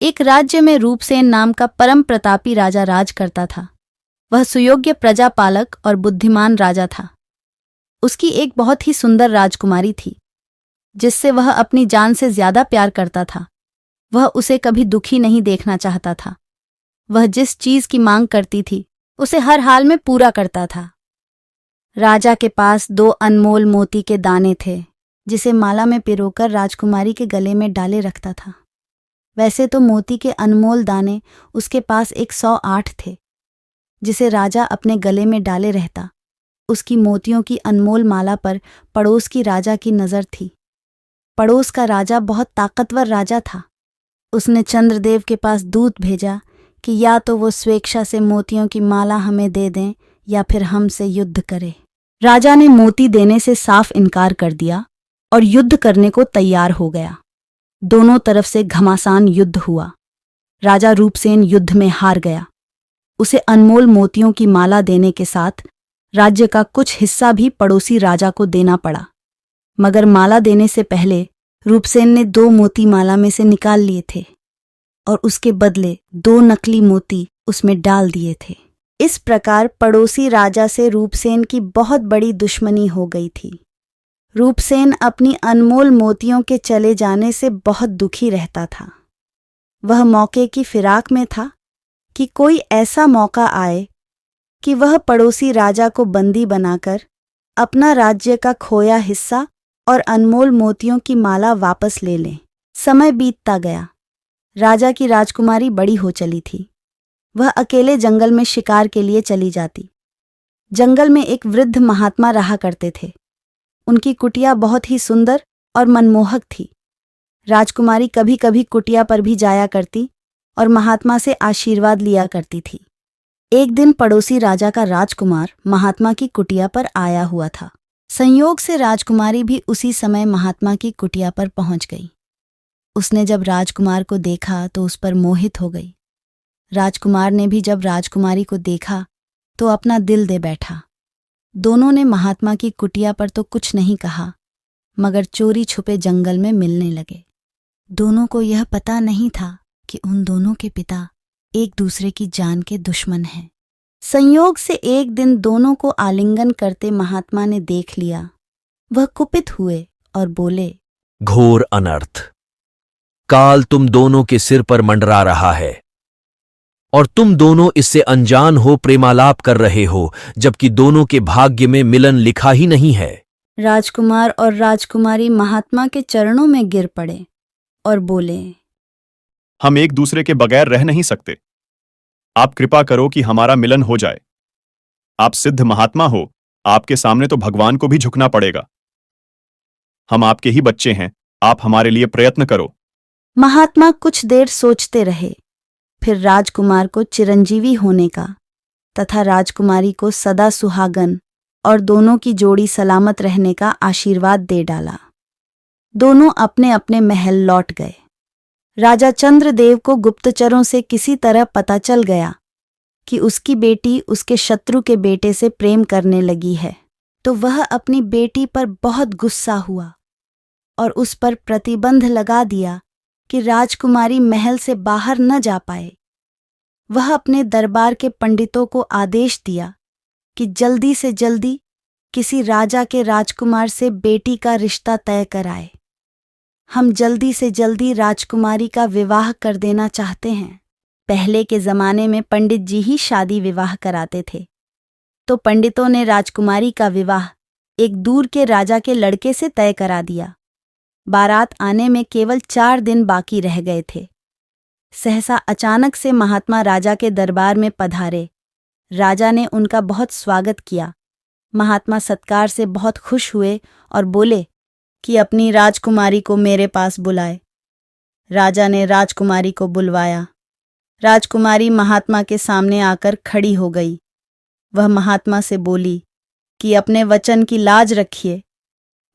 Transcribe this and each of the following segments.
एक राज्य में रूपसेन नाम का परम प्रतापी राजा राज करता था। वह सुयोग्य प्रजापालक और बुद्धिमान राजा था। उसकी एक बहुत ही सुंदर राजकुमारी थी, जिससे वह अपनी जान से ज्यादा प्यार करता था। वह उसे कभी दुखी नहीं देखना चाहता था। वह जिस चीज की मांग करती थी, उसे हर हाल में पूरा करता था। राजा के पास 2 अनमोल मोती के दाने थे, जिसे माला में पिरोकर राजकुमारी के गले में डाले रखता था। वैसे तो मोती के अनमोल दाने उसके पास 108 थे, जिसे राजा अपने गले में डाले रहता। उसकी मोतियों की अनमोल माला पर पड़ोस की राजा की नज़र थी। पड़ोस का राजा बहुत ताकतवर राजा था। उसने चंद्रदेव के पास दूत भेजा कि या तो वो स्वेच्छा से मोतियों की माला हमें दे दें या फिर हमसे युद्ध करे। राजा ने मोती देने से साफ इनकार कर दिया और युद्ध करने को तैयार हो गया। दोनों तरफ से घमासान युद्ध हुआ। राजा रूपसेन युद्ध में हार गया। उसे अनमोल मोतियों की माला देने के साथ राज्य का कुछ हिस्सा भी पड़ोसी राजा को देना पड़ा। मगर माला देने से पहले रूपसेन ने 2 मोती माला में से निकाल लिए थे और उसके बदले 2 नकली मोती उसमें डाल दिए थे। इस प्रकार पड़ोसी राजा से रूपसेन की बहुत बड़ी दुश्मनी हो गई थी। रूपसेन अपनी अनमोल मोतियों के चले जाने से बहुत दुखी रहता था। वह मौके की फिराक में था कि कोई ऐसा मौका आए कि वह पड़ोसी राजा को बंदी बनाकर अपना राज्य का खोया हिस्सा और अनमोल मोतियों की माला वापस ले लें। समय बीतता गया। राजा की राजकुमारी बड़ी हो चली थी। वह अकेले जंगल में शिकार के लिए चली जाती। जंगल में एक वृद्ध महात्मा रहा करते थे। उनकी कुटिया बहुत ही सुंदर और मनमोहक थी। राजकुमारी कभी कभी कुटिया पर भी जाया करती और महात्मा से आशीर्वाद लिया करती थी। एक दिन पड़ोसी राजा का राजकुमार महात्मा की कुटिया पर आया हुआ था। संयोग से राजकुमारी भी उसी समय महात्मा की कुटिया पर पहुंच गई। उसने जब राजकुमार को देखा तो उस पर मोहित हो गई। राजकुमार ने भी जब राजकुमारी को देखा तो अपना दिल दे बैठा। दोनों ने महात्मा की कुटिया पर तो कुछ नहीं कहा, मगर चोरी छुपे जंगल में मिलने लगे। दोनों को यह पता नहीं था कि उन दोनों के पिता एक दूसरे की जान के दुश्मन हैं। संयोग से एक दिन दोनों को आलिंगन करते महात्मा ने देख लिया। वह कुपित हुए और बोले, घोर अनर्थ! काल तुम दोनों के सिर पर मंडरा रहा है और तुम दोनों इससे अनजान हो प्रेमालाप कर रहे हो, जबकि दोनों के भाग्य में मिलन लिखा ही नहीं है। राजकुमार और राजकुमारी महात्मा के चरणों में गिर पड़े और बोले, हम एक दूसरे के बगैर रह नहीं सकते। आप कृपा करो कि हमारा मिलन हो जाए। आप सिद्ध महात्मा हो, आपके सामने तो भगवान को भी झुकना पड़ेगा। हम आपके ही बच्चे हैं, आप हमारे लिए प्रयत्न करो। महात्मा कुछ देर सोचते रहे। फिर राजकुमार को चिरंजीवी होने का तथा राजकुमारी को सदा सुहागन और दोनों की जोड़ी सलामत रहने का आशीर्वाद दे डाला। दोनों अपने अपने महल लौट गए। राजा चंद्रदेव को गुप्तचरों से किसी तरह पता चल गया कि उसकी बेटी उसके शत्रु के बेटे से प्रेम करने लगी है, तो वह अपनी बेटी पर बहुत गुस्सा हुआ और उस पर प्रतिबंध लगा दिया कि राजकुमारी महल से बाहर न जा पाए। वह अपने दरबार के पंडितों को आदेश दिया कि जल्दी से जल्दी किसी राजा के राजकुमार से बेटी का रिश्ता तय कराए। हम जल्दी से जल्दी राजकुमारी का विवाह कर देना चाहते हैं। पहले के जमाने में पंडित जी ही शादी विवाह कराते थे, तो पंडितों ने राजकुमारी का विवाह एक दूर के राजा के लड़के से तय करा दिया। बारात आने में केवल 4 दिन बाकी रह गए थे। सहसा अचानक से महात्मा राजा के दरबार में पधारे। राजा ने उनका बहुत स्वागत किया। महात्मा सत्कार से बहुत खुश हुए और बोले कि अपनी राजकुमारी को मेरे पास बुलाए। राजा ने राजकुमारी को बुलवाया। राजकुमारी महात्मा के सामने आकर खड़ी हो गई। वह महात्मा से बोली कि अपने वचन की लाज रखिए।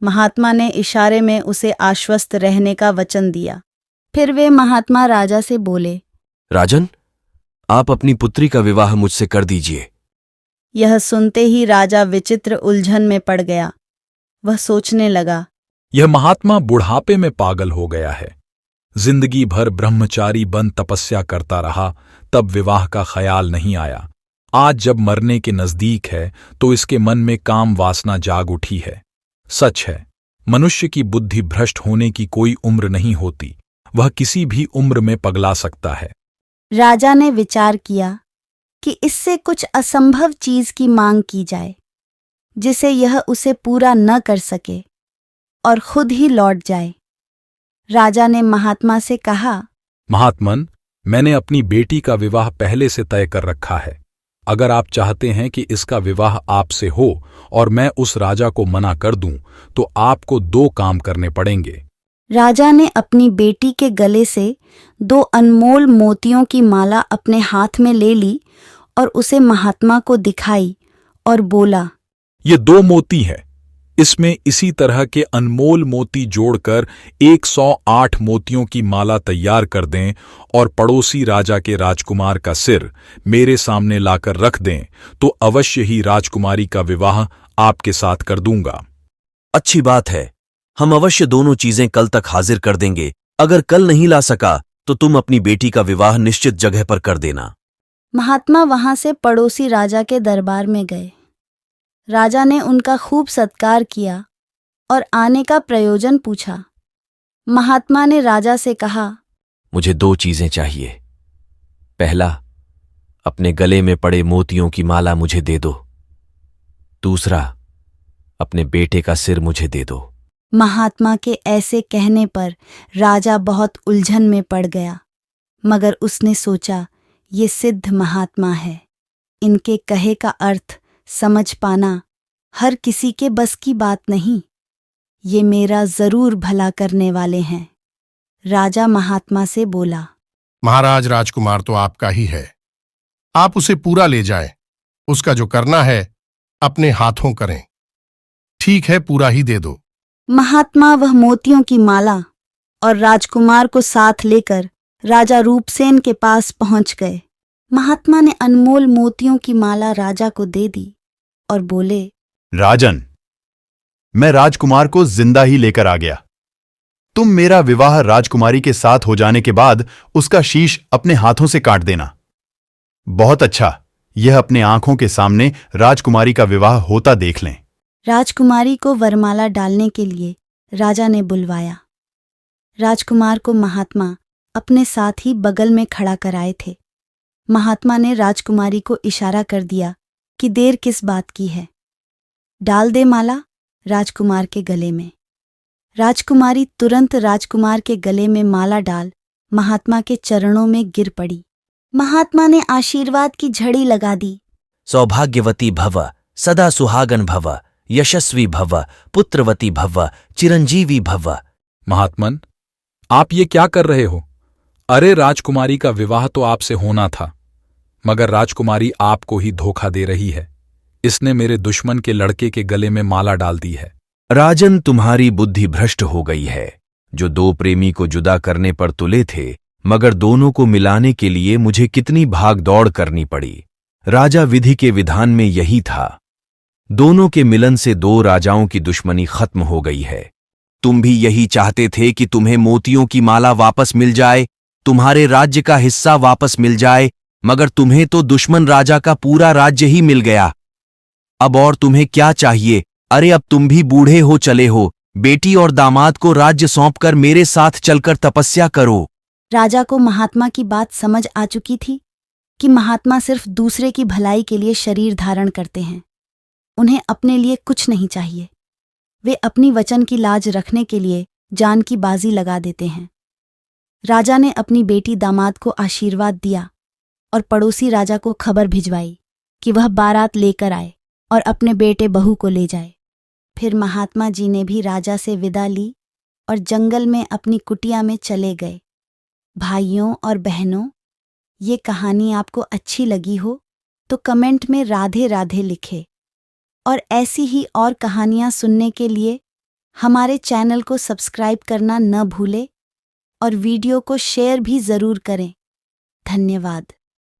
महात्मा ने इशारे में उसे आश्वस्त रहने का वचन दिया। फिर वे महात्मा राजा से बोले, राजन, आप अपनी पुत्री का विवाह मुझसे कर दीजिए। यह सुनते ही राजा विचित्र उलझन में पड़ गया। वह सोचने लगा, यह महात्मा बुढ़ापे में पागल हो गया है। जिंदगी भर ब्रह्मचारी बन तपस्या करता रहा, तब विवाह का ख्याल नहीं आया। आज जब मरने के नजदीक है तो इसके मन में काम वासना जाग उठी है। सच है, मनुष्य की बुद्धि भ्रष्ट होने की कोई उम्र नहीं होती, वह किसी भी उम्र में पगला सकता है। राजा ने विचार किया कि इससे कुछ असंभव चीज की मांग की जाए, जिसे यह उसे पूरा न कर सके और खुद ही लौट जाए। राजा ने महात्मा से कहा, महात्मन, मैंने अपनी बेटी का विवाह पहले से तय कर रखा है। अगर आप चाहते हैं कि इसका विवाह आपसे हो और मैं उस राजा को मना कर दूं, तो आपको 2 काम करने पड़ेंगे। राजा ने अपनी बेटी के गले से 2 अनमोल मोतियों की माला अपने हाथ में ले ली और उसे महात्मा को दिखाई और बोला, ये 2 मोती है, इसमें इसी तरह के अनमोल मोती जोड़कर 108 मोतियों की माला तैयार कर दें और पड़ोसी राजा के राजकुमार का सिर मेरे सामने लाकर रख दें, तो अवश्य ही राजकुमारी का विवाह आपके साथ कर दूंगा। अच्छी बात है, हम अवश्य दोनों चीजें कल तक हाजिर कर देंगे। अगर कल नहीं ला सका तो तुम अपनी बेटी का विवाह निश्चित जगह पर कर देना। महात्मा वहां से पड़ोसी राजा के दरबार में गए। राजा ने उनका खूब सत्कार किया और आने का प्रयोजन पूछा। महात्मा ने राजा से कहा, मुझे 2 चीजें चाहिए। पहला, अपने गले में पड़े मोतियों की माला मुझे दे दो। दूसरा, अपने बेटे का सिर मुझे दे दो। महात्मा के ऐसे कहने पर राजा बहुत उलझन में पड़ गया, मगर उसने सोचा, ये सिद्ध महात्मा है, इनके कहे का अर्थ समझ पाना हर किसी के बस की बात नहीं। ये मेरा जरूर भला करने वाले हैं। राजा महात्मा से बोला, महाराज, राजकुमार तो आपका ही है, आप उसे पूरा ले जाएं। उसका जो करना है अपने हाथों करें। ठीक है, पूरा ही दे दो। महात्मा वह मोतियों की माला और राजकुमार को साथ लेकर राजा रूपसेन के पास पहुंच गए। महात्मा ने अनमोल मोतियों की माला राजा को दे दी और बोले, राजन, मैं राजकुमार को जिंदा ही लेकर आ गया। तुम मेरा विवाह राजकुमारी के साथ हो जाने के बाद उसका शीश अपने हाथों से काट देना। बहुत अच्छा, यह अपने आंखों के सामने राजकुमारी का विवाह होता देख लें। राजकुमारी को वरमाला डालने के लिए राजा ने बुलवाया। राजकुमार को महात्मा अपने साथ ही बगल में खड़ा कराए थे। महात्मा ने राजकुमारी को इशारा कर दिया कि देर किस बात की है, डाल दे माला राजकुमार के गले में। राजकुमारी तुरंत राजकुमार के गले में माला डाल महात्मा के चरणों में गिर पड़ी। महात्मा ने आशीर्वाद की झड़ी लगा दी। सौभाग्यवती भव, सदा सुहागन भव, यशस्वी भव, पुत्रवती भव, चिरंजीवी भव। महात्मन, आप ये क्या कर रहे हो? अरे, राजकुमारी का विवाह तो आपसे होना था, मगर राजकुमारी आपको ही धोखा दे रही है। इसने मेरे दुश्मन के लड़के के गले में माला डाल दी है। राजन, तुम्हारी बुद्धि भ्रष्ट हो गई है। जो 2 प्रेमी को जुदा करने पर तुले थे, मगर दोनों को मिलाने के लिए मुझे कितनी भाग दौड़ करनी पड़ी। राजा विधि के विधान में यही था। दोनों के मिलन से 2 राजाओं की दुश्मनी खत्म हो गई है। तुम भी यही चाहते थे कि तुम्हें मोतियों की माला वापस मिल जाए, तुम्हारे राज्य का हिस्सा वापस मिल जाए, मगर तुम्हें तो दुश्मन राजा का पूरा राज्य ही मिल गया। अब और तुम्हें क्या चाहिए? अरे, अब तुम भी बूढ़े हो चले हो। बेटी और दामाद को राज्य सौंपकर मेरे साथ चलकर तपस्या करो। राजा को महात्मा की बात समझ आ चुकी थी कि महात्मा सिर्फ दूसरे की भलाई के लिए शरीर धारण करते हैं। उन्हें अपने लिए कुछ नहीं चाहिए। वे अपनी वचन की लाज रखने के लिए जान की बाजी लगा देते हैं। राजा ने अपनी बेटी दामाद को आशीर्वाद दिया और पड़ोसी राजा को खबर भिजवाई कि वह बारात लेकर आए और अपने बेटे बहू को ले जाए। फिर महात्मा जी ने भी राजा से विदा ली और जंगल में अपनी कुटिया में चले गए। भाइयों और बहनों, ये कहानी आपको अच्छी लगी हो तो कमेंट में राधे राधे लिखें और ऐसी ही और कहानियाँ सुनने के लिए हमारे चैनल को सब्सक्राइब करना न भूलें और वीडियो को शेयर भी ज़रूर करें। धन्यवाद।